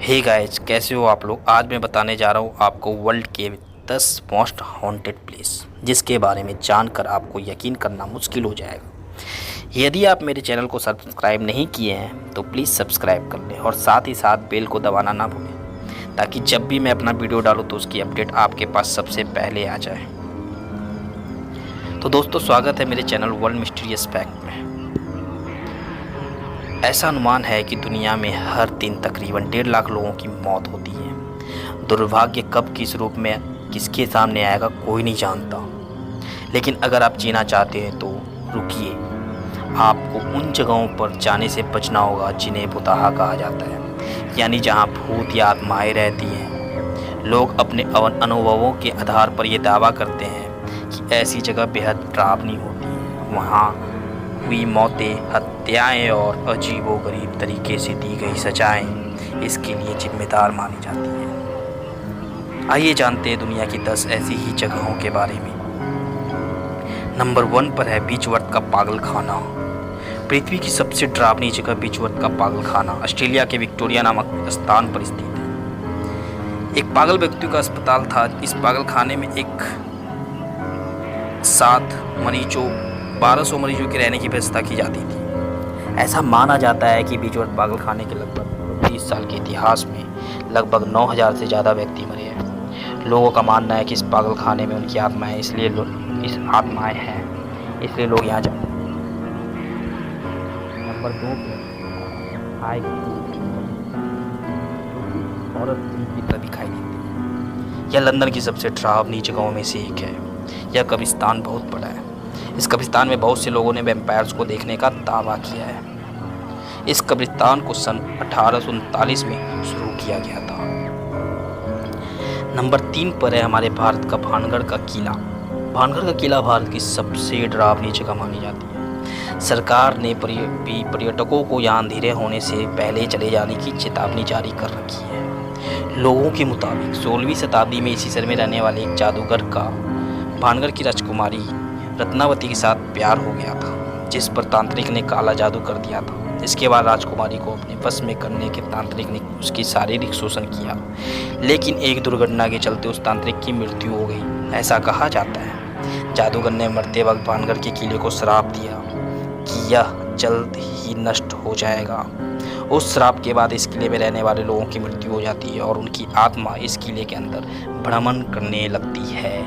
Hey guys, कैसे हो आप लोग। आज मैं बताने जा रहा हूँ आपको वर्ल्ड के 10 मोस्ट हॉन्टेड प्लेस, जिसके बारे में जानकर आपको यकीन करना मुश्किल हो जाएगा। यदि आप मेरे चैनल को सब्सक्राइब नहीं किए हैं तो प्लीज़ सब्सक्राइब कर लें और साथ ही साथ बेल को दबाना ना भूलें, ताकि जब भी मैं अपना वीडियो डालूँ तो उसकी अपडेट आपके पास सबसे पहले आ जाए। तो दोस्तों, स्वागत है मेरे चैनल वर्ल्ड मिस्टीरियस फैक्ट में। ऐसा अनुमान है कि दुनिया में हर दिन तकरीबन 1.5 लाख लोगों की मौत होती है। दुर्भाग्य कब किस रूप में किसके सामने आएगा कोई नहीं जानता, लेकिन अगर आप जीना चाहते हैं तो रुकिए। आपको उन जगहों पर जाने से बचना होगा जिन्हें भुताहा कहा जाता है, यानी जहां भूत या आत्माएं रहती हैं। लोग अपने अनुभवों के आधार पर ये दावा करते हैं कि ऐसी जगह बेहद डरावनी होती है। वहाँ हुई मौतें, हत्याएं और अजीबोगरीब तरीके से दी गई सजाएं इसके लिए जिम्मेदार मानी जाती हैं। आइए जानते हैं दुनिया की 10 ऐसी ही जगहों के बारे में। नंबर 1 पर है बीचवर्थ का पागल खाना। पृथ्वी की सबसे डरावनी जगह बीचवर्थ का पागल खाना ऑस्ट्रेलिया के विक्टोरिया नामक स्थान पर स्थित है। एक पागल व्यक्ति का अस्पताल था। इस पागल खाने में एक साथ 1200 मरीजों के रहने की व्यवस्था की जाती थी। ऐसा माना जाता है कि बीचवर्थ पागल खाने के लगभग 30 साल के इतिहास में लगभग 9000 से ज़्यादा व्यक्ति मरे हैं। लोगों का मानना है कि इस पागल खाने में उनकी आत्माएं इसलिए लोग यहाँ जाते हैं। नंबर 2 पे हाई औरत की तरह दिखाई देती है। यह लंदन की सबसे डरावनी जगहों में से एक है। यह कब्रिस्तान बहुत बड़ा है। इस कब्रिस्तान में बहुत से लोगों ने वैम्पायर्स को देखने का दावा किया है। इस कब्रिस्तान को सन 1839 में शुरू किया गया था। नंबर 3 पर है हमारे भारत का भानगढ़ का किला। भानगढ़ का किला भारत की सबसे डरावनी जगह मानी जाती है। सरकार ने पर्यटकों को यहाँ अंधेरे होने से पहले चले जाने की चेतावनी जारी कर रखी है। लोगों के मुताबिक 16वीं शताब्दी में इसी शहर में रहने वाले एक जादूगर का भानगढ़ की राजकुमारी रत्नावती के साथ प्यार हो गया था, जिस पर तांत्रिक ने काला जादू कर दिया था। इसके बाद राजकुमारी को अपने वश में करने के तांत्रिक ने उसकी शारीरिक शोषण किया, लेकिन एक दुर्घटना के चलते उस तांत्रिक की मृत्यु हो गई। ऐसा कहा जाता है जादूगर ने मरते वक्त भानगढ़ के किले को श्राप दिया कि यह जल्द ही नष्ट हो जाएगा। उस श्राप के बाद इस किले में रहने वाले लोगों की मृत्यु हो जाती है और उनकी आत्मा इस किले के अंदर भ्रमण करने लगती है।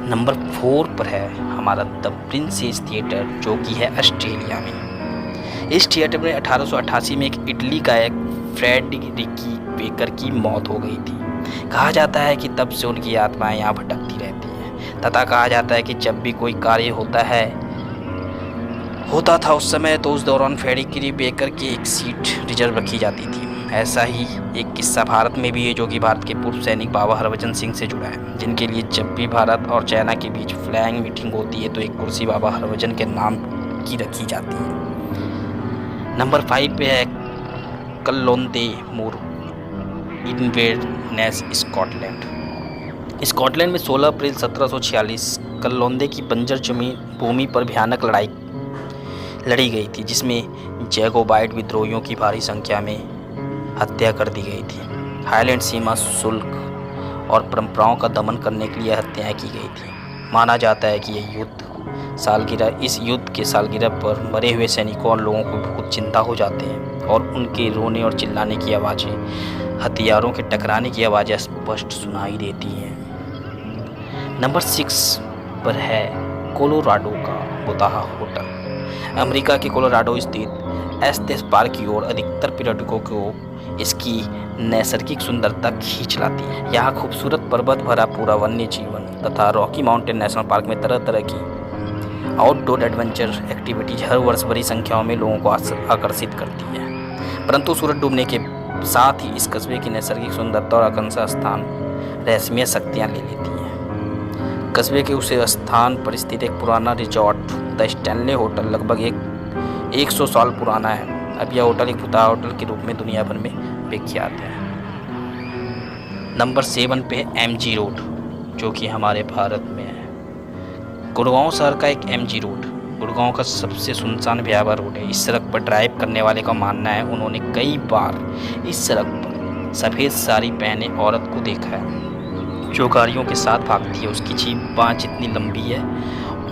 नंबर 4 पर है हमारा द प्रिंसेस थिएटर, जो कि है ऑस्ट्रेलिया में। इस थिएटर में 1888 में एक इटली गायक फ्रेडरिकी बेकर की मौत हो गई थी। कहा जाता है कि तब से उनकी आत्माएं यहाँ भटकती रहती हैं, तथा कहा जाता है कि जब भी कोई कार्य होता था उस समय, तो उस दौरान फ्रेडरिकी बेकर की एक सीट रिजर्व रखी जाती थी। ऐसा ही एक किस्सा भारत में भी है, जो कि भारत के पूर्व सैनिक बाबा हरभजन सिंह से जुड़ा है, जिनके लिए जब भी भारत और चाइना के बीच फ्लैग मीटिंग होती है तो एक कुर्सी बाबा हरभजन के नाम की रखी जाती है। नंबर 5 पे है कल्लोंदे मूर, इन्वेरनेस, स्कॉटलैंड में 16 अप्रैल 1746 कल्लोंदे की बंजर भूमि पर भयानक लड़ाई लड़ी गई थी, जिसमें जैकोबाइट विद्रोहियों की भारी संख्या में हत्या कर दी गई थी। हाईलैंड सीमा शुल्क और परंपराओं का दमन करने के लिए हत्याएं की गई थी। माना जाता है कि इस युद्ध के सालगिरह पर मरे हुए सैनिकों और लोगों को बहुत चिंता हो जाते हैं और उनके रोने और चिल्लाने की आवाज़ें, हथियारों के टकराने की आवाज़ें स्पष्ट सुनाई देती हैं। नंबर 6 पर है कोलोराडो का भुताहा होटल। अमेरिका के कोलोराडो स्थित एस्तेस पार्क की ओर अधिकतर पर्यटकों को इसकी नैसर्गिक सुंदरता खींच लाती है। यहाँ खूबसूरत पर्वत भरा पूरा वन्य जीवन तथा रॉकी माउंटेन नेशनल पार्क में तरह तरह की आउटडोर एडवेंचर एक्टिविटीज हर वर्ष बड़ी संख्याओं में लोगों को आकर्षित करती है। परंतु सूरज डूबने के साथ ही इस कस्बे की नैसर्गिक सुंदरता और आकांक्षा स्थान रहस्यमय शक्तियाँ ले लेती हैं। कस्बे के उस स्थान पर स्थित एक पुराना रिजॉर्ट द स्टैनले होटल लगभग 100 साल पुराना है। अब यह होटल एक भुताहा होटल के रूप में दुनिया भर में विख्यात है। नंबर 7 पे MG रोड, जो कि हमारे भारत में है। गुड़गांव शहर का एक MG रोड गुड़गांव का सबसे सुनसान भयावह रोड है। इस सड़क पर ड्राइव करने वाले का मानना है उन्होंने कई बार इस सड़क पर सफ़ेद साड़ी पहने औरत को देखा है जो गाड़ियों के साथ भागती है। उसकी जीभ बाँह जितनी लंबी है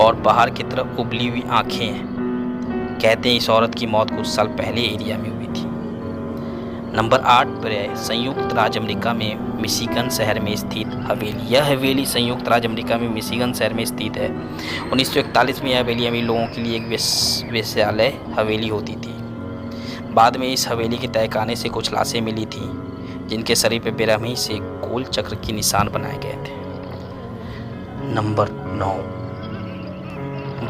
और बाहर की तरफ उबली हुई आँखें हैं। कहते हैं इस औरत की मौत कुछ साल पहले एरिया में हुई थी। नंबर 8 पर है संयुक्त राज्य अमेरिका में मिशिगन शहर में स्थित हवेली। यह हवेली संयुक्त राज्य अमेरिका में मिशिगन शहर में स्थित है। 1941 में यह हवेली अमीर लोगों के लिए एक वेश्यालय हवेली होती थी। बाद में इस हवेली के तहखाने से कुछ लाशें मिली थीं जिनके शरीर पर बेरहमी से गोल चक्र के निशान बनाए गए थे। नंबर 9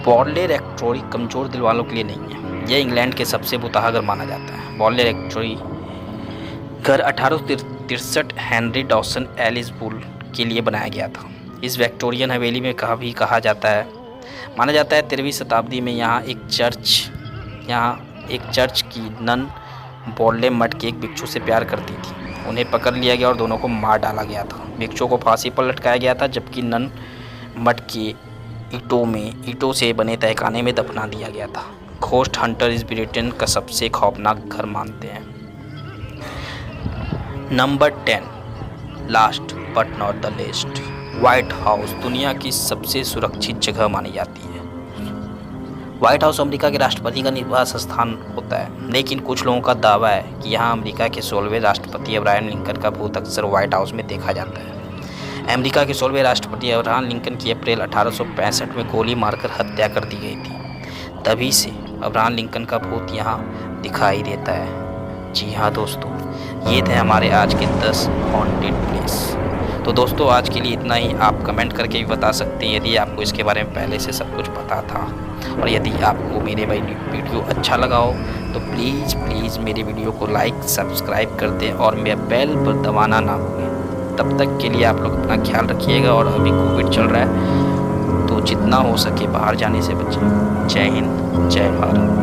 बॉर्ले रेक्टोरी कमज़ोर दिल वालों के लिए नहीं है। यह इंग्लैंड के सबसे बुतहा घर माना जाता है। बॉर्ले रेक्टोरी घर 1863 हेनरी डॉसन एलिसबुल के लिए बनाया गया था। इस विक्टोरियन हवेली में कहा जाता है 13वीं शताब्दी में यहाँ एक चर्च की नन बॉर्ले मठ के एक भिक्षु से प्यार करती थी। उन्हें पकड़ लिया गया और दोनों को मार डाला गया था। भिक्षु को फांसी पर लटकाया गया था जबकि नन मठ के ईंटों से बने तहखाने में दफना दिया गया था। घोस्ट हंटर इस ब्रिटेन का सबसे खौफनाक घर मानते हैं। Number 10 last but not the least white house दुनिया की सबसे सुरक्षित जगह मानी जाती है। व्हाइट हाउस अमेरिका के राष्ट्रपति का निवास स्थान होता है, लेकिन कुछ लोगों का दावा है कि यहाँ अमेरिका के 16वें राष्ट्रपति अब्राहम लिंकन का भूत अक्सर व्हाइट हाउस में देखा जाता है। अमेरिका के 16वें राष्ट्रपति अब्राहम लिंकन की अप्रैल 1865 में गोली मारकर हत्या कर दी गई थी। तभी से अब्राहम लिंकन का भूत यहाँ दिखाई देता है। जी हाँ दोस्तों, ये थे हमारे आज के 10 हॉन्टेड प्लेस। तो दोस्तों आज के लिए इतना ही। आप कमेंट करके भी बता सकते हैं यदि आपको इसके बारे में पहले से सब कुछ पता था। और यदि आपको मेरे वीडियो अच्छा लगा हो तो प्लीज़ मेरे वीडियो को लाइक सब्सक्राइब कर दें और मेरे बेल पर दबाना ना भूलें। तब तक के लिए आप लोग अपना ख्याल रखिएगा। और अभी कोविड चल रहा है तो जितना हो सके बाहर जाने से बचें। जय हिंद, जय भारत।